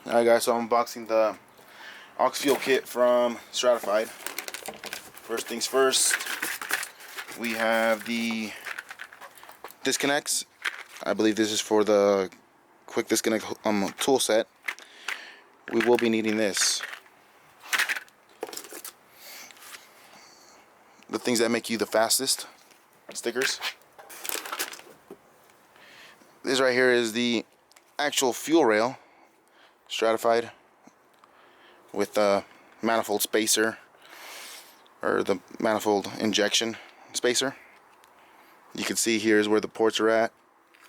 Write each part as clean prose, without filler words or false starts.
Alright guys, so I'm unboxing the Aux Fuel kit from Stratified. First things first, we have the disconnects. I believe this is for the quick disconnect tool set. We will be needing this. The things that make you the fastest stickers. This right here is the actual fuel rail, Stratified, with the manifold spacer, or the manifold injection spacer. You can see here is where the ports are at.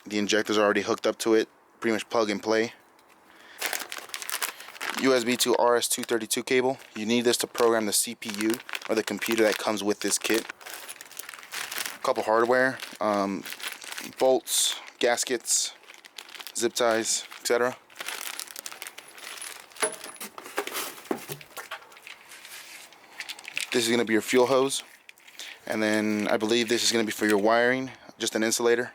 The injectors are already hooked up to it, pretty much plug and play. USB to RS-232 cable. You need this to program the CPU or the computer that comes with this kit. A couple hardware, bolts, gaskets, zip ties, etc. This is going to be your fuel hose, and then I believe this is going to be for your wiring, just an insulator.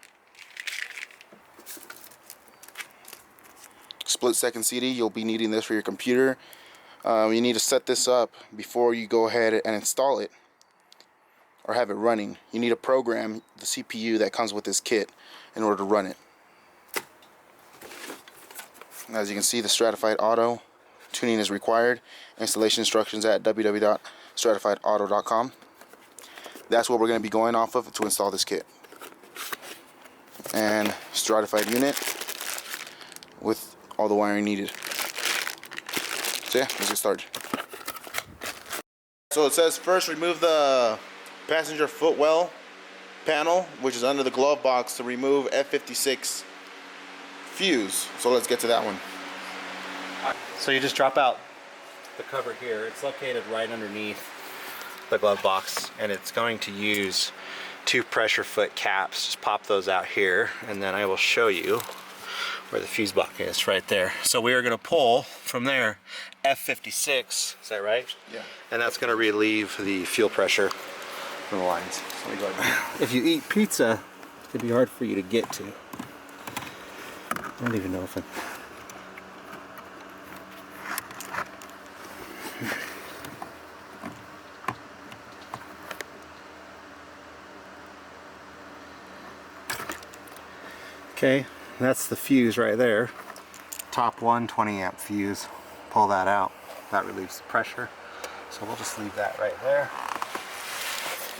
Split second CD, you'll be needing this for your computer. You need to set this up before you go ahead and install it or have it running. You need to program the CPU that comes with this kit in order to run it. As you can see, the Stratified Auto tuning is required. Installation instructions at www.stratifiedauto.com. That's what we're going to be going off of to install this kit. And Stratified unit with all the wiring needed. So yeah, let's get started. So it says first remove the passenger footwell panel, which is under the glove box, to remove F56 fuse. So let's get to that one. So you just drop out the cover here. It's located right underneath the glove box, and it's going to use 2 pressure foot caps. Just pop those out here, and then I will show you where the fuse box is, right there. So we are going to pull from there F56, is that right? Yeah. And that's going to relieve the fuel pressure from the lines. So let me go ahead. If you eat pizza, it could be hard for you to get to. I don't even know if I... Okay, that's the fuse right there. Top one, 20 amp fuse. Pull that out. That relieves the pressure. So we'll just leave that right there.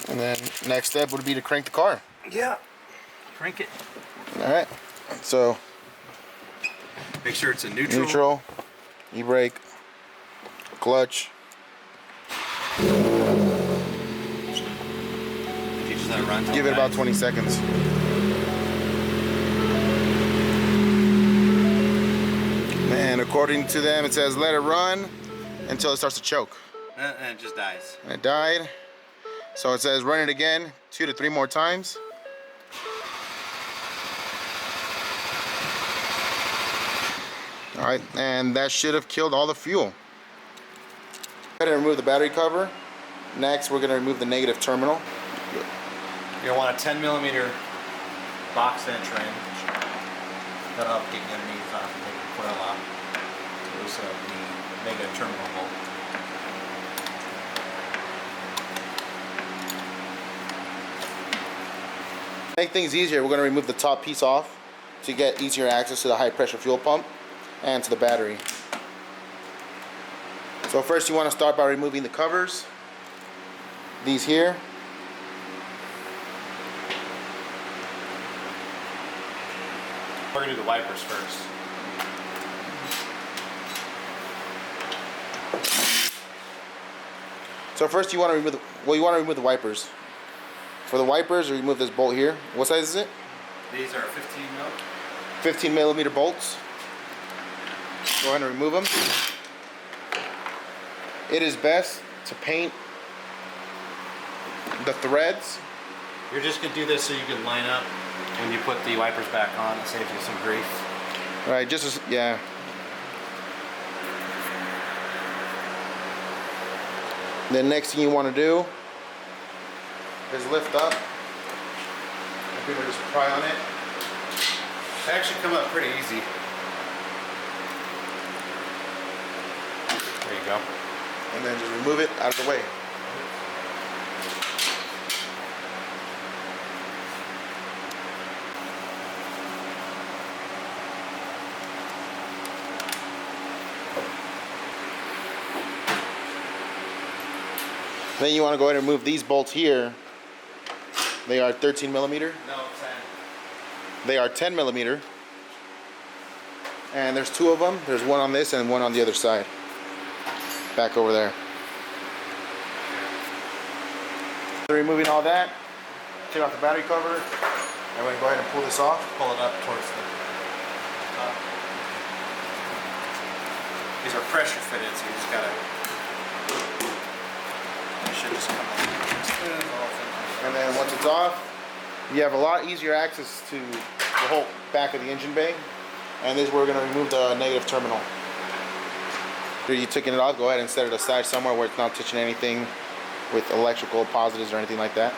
And then next step would be to crank the car. Yeah, crank it. Alright, so make sure it's in neutral. Neutral, e-brake, clutch. You just let it run. Give it about 20 seconds. And according to them, it says let it run until it starts to choke. And it just dies. And it died. So it says run it again 2 to 3 more times. Alright, and that should have killed all the fuel. Go ahead and remove the battery cover. Next, we're going to remove the negative terminal. You'll want a 10mm box entering. That'll help get underneath the coil out. There's the negative terminal bolt. To make things easier, we're going to remove the top piece off to get easier access to the high pressure fuel pump and to the battery. So first you want to start by removing the covers. These here. We're going to do the wipers first. So first you want to remove the wipers. For the wipers, remove this bolt here. What size is it? These are 15 mil. 15 millimeter bolts. Go ahead and remove them. It is best to paint the threads. You're just going to do this so you can line up when you put the wipers back on. It saves you some grief. Right, just as, yeah. The next thing you want to do is lift up. And people just pry on it. They actually come up pretty easy. There you go. And then just remove it out of the way. Then you want to go ahead and remove these bolts here. They are 13 millimeter. No, 10. They are 10 millimeter. And there's two of them. There's one on this and one on the other side. Back over there. So removing all that, take off the battery cover. I'm going to go ahead and pull this off. Pull it up towards the top. These are pressure fitted, so you just gotta. It should just come off. And then once it's off, you have a lot easier access to the whole back of the engine bay. And this is where we're going to remove the negative terminal. After you've taken it off, go ahead and set it aside somewhere where it's not touching anything with electrical positives or anything like that.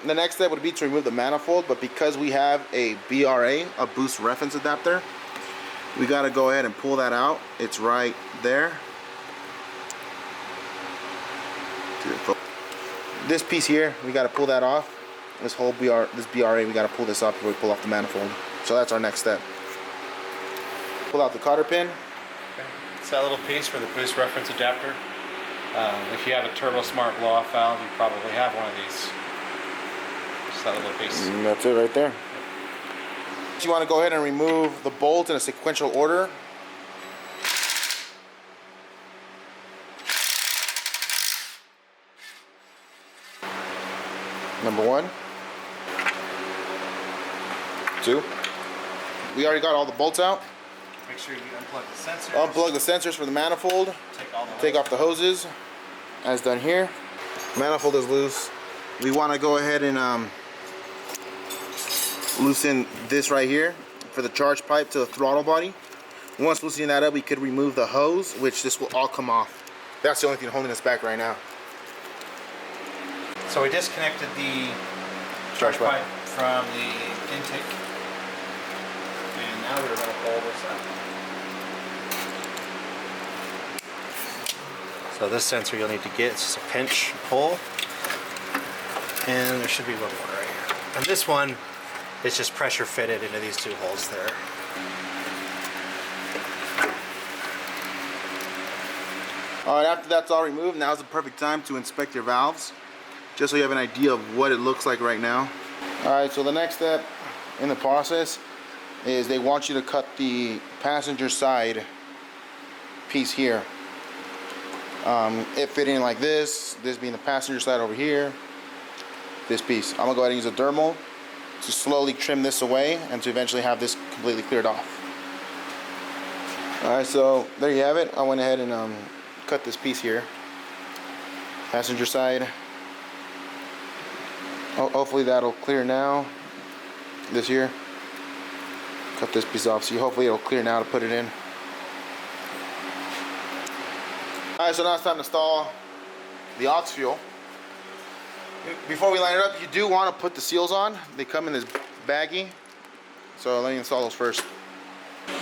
The next step would be to remove the manifold, but because we have a BRA, a boost reference adapter, we got to go ahead and pull that out. It's right there. This piece here, we got to pull that off. This whole BRA, we got to pull this off before we pull off the manifold. So that's our next step. Pull out the cotter pin. Okay. It's that little piece for the boost reference adapter. If you have a Turbo Smart blow-off valve, you probably have one of these. Just that little piece. And that's it right there. You want to go ahead and remove the bolt in a sequential order. Number 1. 2. We already got all the bolts out. Make sure you unplug the sensors. Unplug the sensors for the manifold. Take off the hoses, as done here. Manifold is loose. We want to go ahead and loosen this right here for the charge pipe to the throttle body. Once loosening that up, we could remove the hose, which this will all come off. That's the only thing holding us back right now. So we disconnected the charge pipe from the intake, and now we're going to pull this up. So this sensor you'll need to get, it's just a pinch pull, and there should be one more right here. And this one is just pressure fitted into these two holes there. Alright, after that's all removed, now's the perfect time to inspect your valves, just so you have an idea of what it looks like right now. Alright, so the next step in the process is they want you to cut the passenger side piece here. It fitting like this being the passenger side over here, this piece. I'm going to go ahead and use a dermal to slowly trim this away and to eventually have this completely cleared off. Alright, so there you have it. I went ahead and cut this piece here. Passenger side. Hopefully that'll clear now. This here. Cut this piece off, so hopefully it'll clear now to put it in. Alright, so now it's time to install the Aux Fuel. Before we line it up, you do want to put the seals on. They come in this baggie. So let me install those first.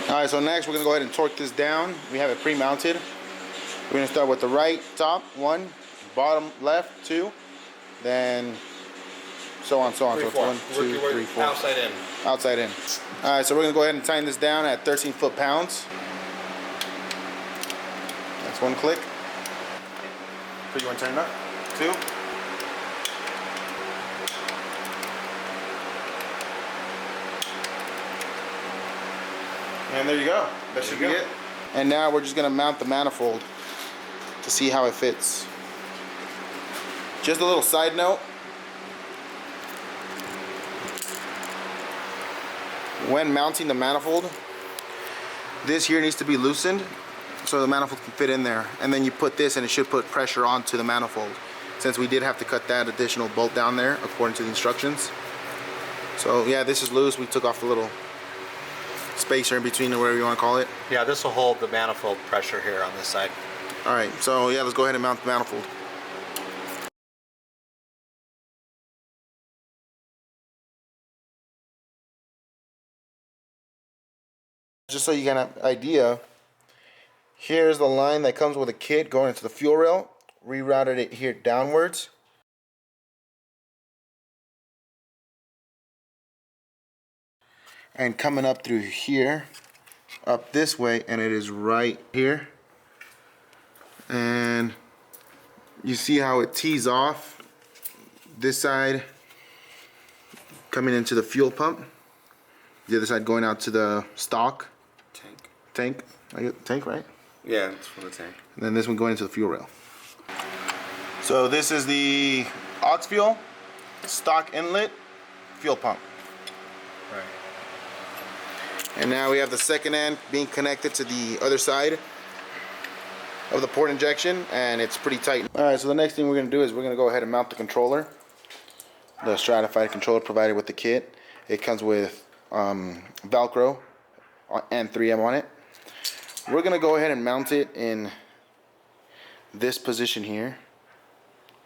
Alright, so next we're going to go ahead and torque this down. We have it pre-mounted. We're going to start with the right top, 1, bottom left, 2, then so on, so on. So it's 1, 2, 3, 4. Outside in. Outside in. Alright, so we're going to go ahead and tighten this down at 13 foot-pounds. That's 1 click. So you want to turn it up? 2. And there you go. That should be it. And now we're just going to mount the manifold to see how it fits. Just a little side note. When mounting the manifold, this here needs to be loosened so the manifold can fit in there. And then you put this and it should put pressure onto the manifold, since we did have to cut that additional bolt down there according to the instructions. So yeah, this is loose. We took off the little spacer in between, or whatever you want to call it. Yeah, this will hold the manifold pressure here on this side. Alright, so yeah, let's go ahead and mount the manifold. Just so you get an idea, Here's the line that comes with a kit going into the fuel rail. Rerouted it here downwards. And coming up through here, up this way, and it is right here. And you see how it tees off this side coming into the fuel pump, the other side going out to the stock tank, right? Yeah, it's for the tank. And then this one going into the fuel rail. So this is the Aux Fuel stock inlet fuel pump. Right. And now we have the second end being connected to the other side of the port injection, and it's pretty tight. Alright, so the next thing we're going to do is we're going to go ahead and mount the controller. The Stratified controller provided with the kit. It comes with Velcro and 3M on it. We're going to go ahead and mount it in this position here,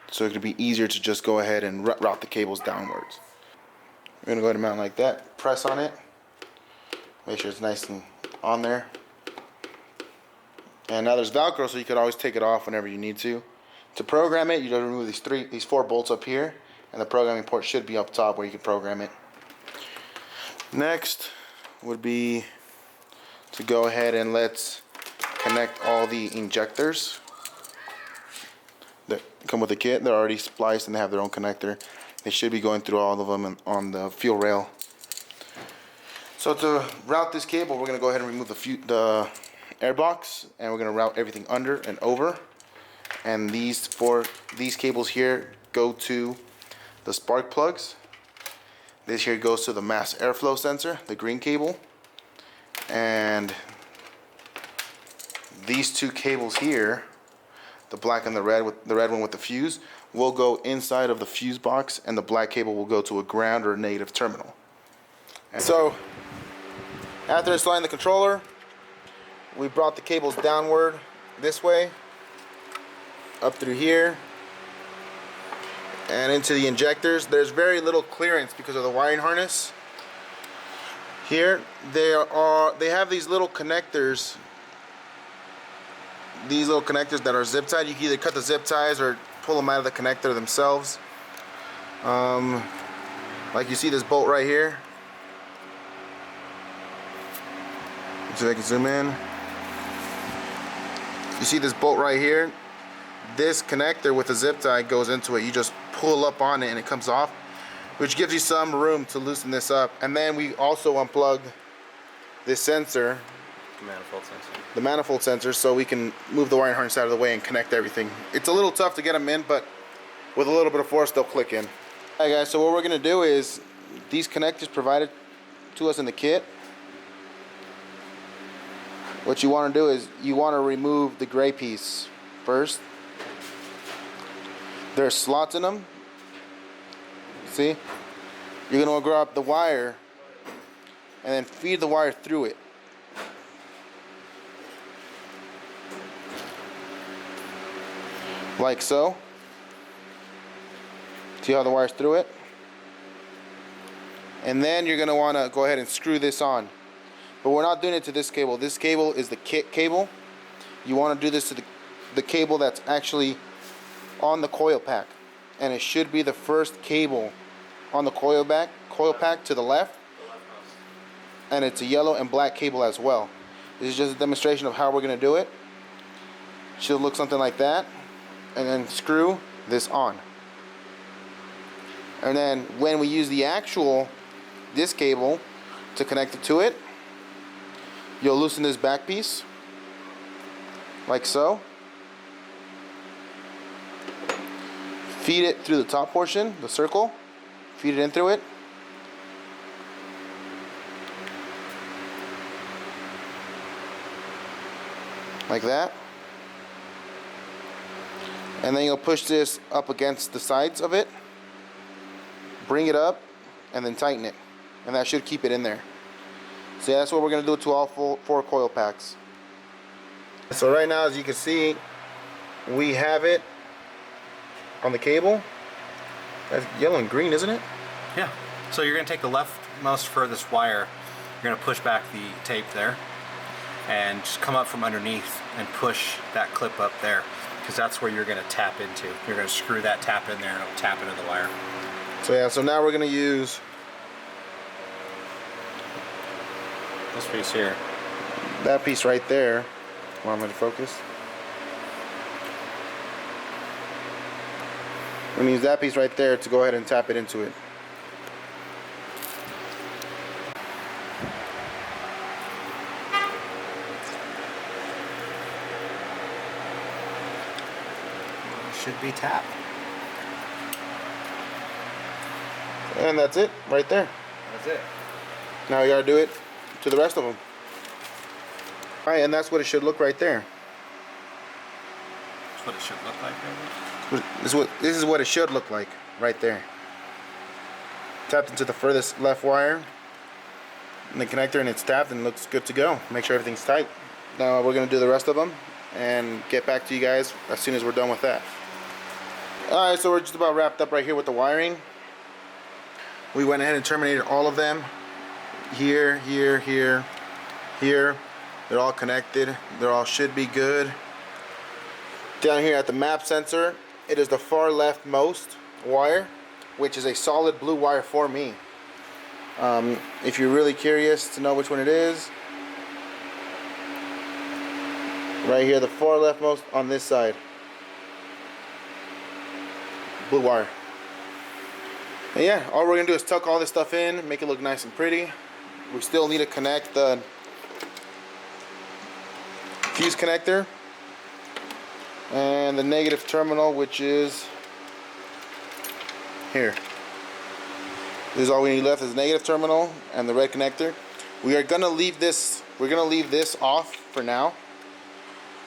so it could be easier to just go ahead and route the cables downwards. We're going to go ahead and mount like that, press on it, make sure it's nice and on there. And now there's Velcro, so you could always take it off whenever you need to. To program it, you just remove these four bolts up here, and the programming port should be up top where you can program it. Next would be to go ahead and let's connect all the injectors that come with the kit. They're already spliced and they have their own connector. They should be going through all of them on the fuel rail. So to route this cable, we're going to go ahead and remove the air box, and we're going to route everything under and over. And these cables here go to the spark plugs. This here goes to the mass airflow sensor, the green cable. And these two cables here, the black and the red one with the fuse, will go inside of the fuse box, and the black cable will go to a ground or a negative terminal. And so after installing the controller, we brought the cables downward this way, up through here, and into the injectors. There's very little clearance because of the wiring harness. Here, they have these little connectors. These little connectors that are zip tied. You can either cut the zip ties or pull them out of the connector themselves. Like you see this bolt right here. So I can zoom in. You see this bolt right here? This connector with the zip tie goes into it. You just pull up on it and it comes off, which gives you some room to loosen this up. And then we also unplugged this sensor, the manifold sensor, so we can move the wiring harness out of the way and connect everything. It's a little tough to get them in, but with a little bit of force they'll click in. Alright guys, so what we're going to do is these connectors provided to us in the kit. What you want to do is you want to remove the gray piece first. There's slots in them. See? You're going to grab the wire and then feed the wire through it. Like so. See how the wire's through it? And then you're going to want to go ahead and screw this on. But we're not doing it to this cable. This cable is the kit cable. You want to do this to the cable that's actually on the coil pack. And it should be the first cable on the coil pack to the left. And it's a yellow and black cable as well. This is just a demonstration of how we're going to do it. Should look something like that. And then screw this on. And then when we use this cable to connect it to it, you'll loosen this back piece, like so. Feed it through the top portion, the circle. Feed it in through it. Like that. And then you'll push this up against the sides of it. Bring it up, and then tighten it. And that should keep it in there. So yeah, that's what we're going to do to all four coil packs. So right now, as you can see, we have it on the cable. That's yellow and green, isn't it? Yeah. So you're going to take the leftmost furthest wire. You're going to push back the tape there. and just come up from underneath and push that clip up there, because that's where you're going to tap into. You're going to screw that tap in there and it'll tap into the wire. So yeah, so now we're going to use this piece here. that piece right there. Want me to focus? We're going to use that piece right there to go ahead and tap it into it. Should be tapped. And that's it, right there. That's it. Now you gotta do it to the rest of them. Alright, and that's what it should look right there. That's what it should look like, maybe? This is what it should look like, right there. Tapped into the furthest left wire in the connector, and it's tapped and looks good to go. Make sure everything's tight. Now we're gonna do the rest of them and get back to you guys as soon as we're done with that. Alright, so we're just about wrapped up right here with the wiring. We went ahead and terminated all of them. Here, here, here, here. They're all connected. They all should be good. Down here at the map sensor, it is the far leftmost wire, which is a solid blue wire for me. If you're really curious to know which one it is, right here, the far leftmost on this side. Blue wire. And yeah, all we're gonna do is tuck all this stuff in, make it look nice and pretty. We still need to connect the fuse connector and the negative terminal, which is here. This is all we need left, is the negative terminal and the red connector. We are gonna leave this. We're gonna leave this off for now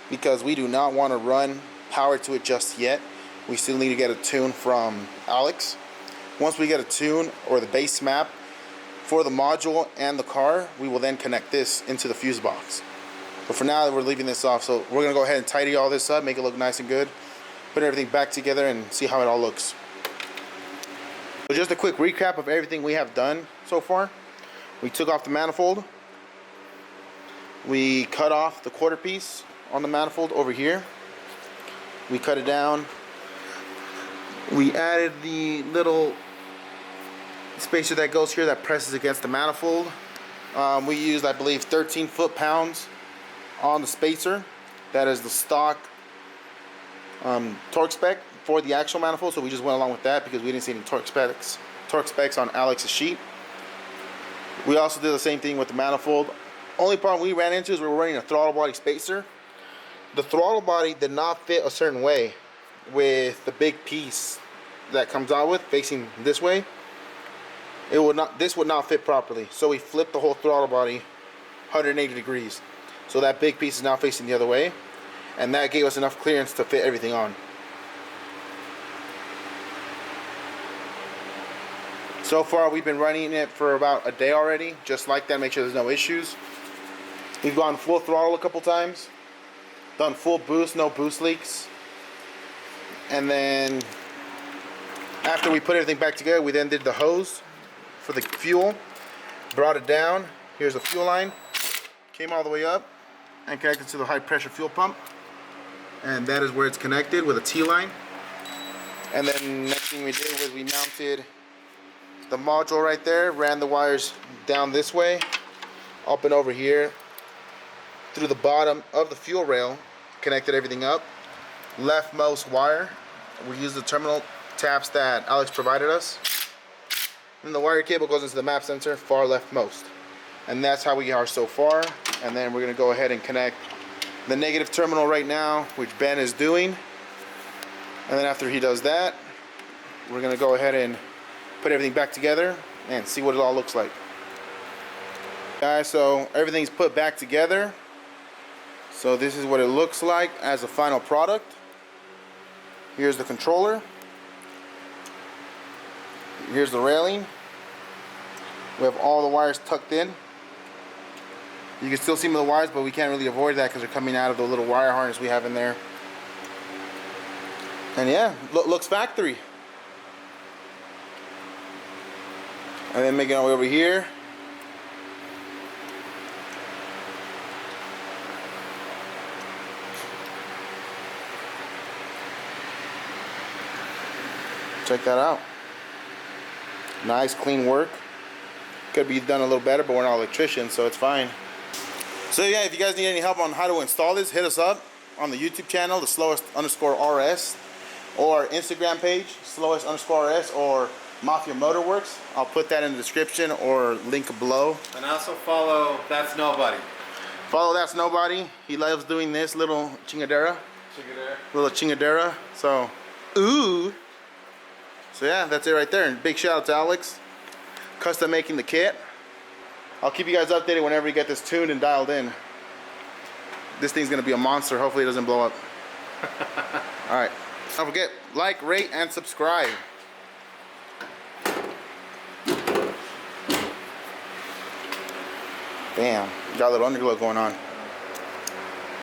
because we do not want to run power to it just yet. We still need to get a tune from Alex. Once we get a tune or the base map for the module and the car, we will then connect this into the fuse box. But for now, we're leaving this off, so we're gonna go ahead and tidy all this up, make it look nice and good, put everything back together and see how it all looks. So just a quick recap of everything we have done so far. We took off the manifold. We cut off the quarter piece on the manifold over here. We cut it down. We added the little spacer that goes here that presses against the manifold. We used, I believe, 13 foot-pounds on the spacer. That is the stock torque spec for the actual manifold, so we just went along with that because we didn't see any torque specs on Alex's sheet. We also did the same thing with the manifold. Only problem we ran into is we were running a throttle body spacer. The throttle body did not fit a certain way with the big piece that comes out with facing this way. This would not fit properly, so we flipped the whole throttle body 180 degrees, so that big piece is now facing the other way, and that gave us enough clearance to fit everything on. So far we've been running it for about a day already, just like that, make sure there's no issues. We've gone full throttle a couple times, done full boost, no boost leaks. And then after we put everything back together, we then did the hose for the fuel, brought it down. Here's the fuel line, came all the way up and connected to the high pressure fuel pump, and that is where it's connected with a T-line. And then next thing we did was we mounted the module right there, ran the wires down this way, up and over here through the bottom of the fuel rail, connected everything up. Leftmost wire, we use the terminal taps that Alex provided us, and the wire cable goes into the map sensor, far leftmost. And that's how we are so far. And then we're going to go ahead and connect the negative terminal right now, which Ben is doing. And then after he does that, we're going to go ahead and put everything back together and see what it all looks like. Guys, so everything's put back together. So this is what it looks like as a final product. Here's the controller. Here's the railing. We have all the wires tucked in. You can still see some of the wires, but we can't really avoid that because they're coming out of the little wire harness we have in there. And yeah, looks factory. And then making our way over here. check that out. Nice clean work. Could be done a little better, but we're not electricians, so it's fine. So yeah, if you guys need any help on how to install this, hit us up on the YouTube channel, the slowest_RS, or Instagram page, slowest_RS, or Mafia Motorworks. I'll put that in the description or link below. And also follow That's Nobody. Follow That's Nobody. He loves doing this little chingadera. Little chingadera. So, ooh. So yeah, that's it right there. And big shout out to Alex, custom making the kit. I'll keep you guys updated whenever we get this tuned and dialed in. This thing's gonna be a monster. Hopefully it doesn't blow up. All right. Don't forget, like, rate, and subscribe. Bam, got a little underglow going on.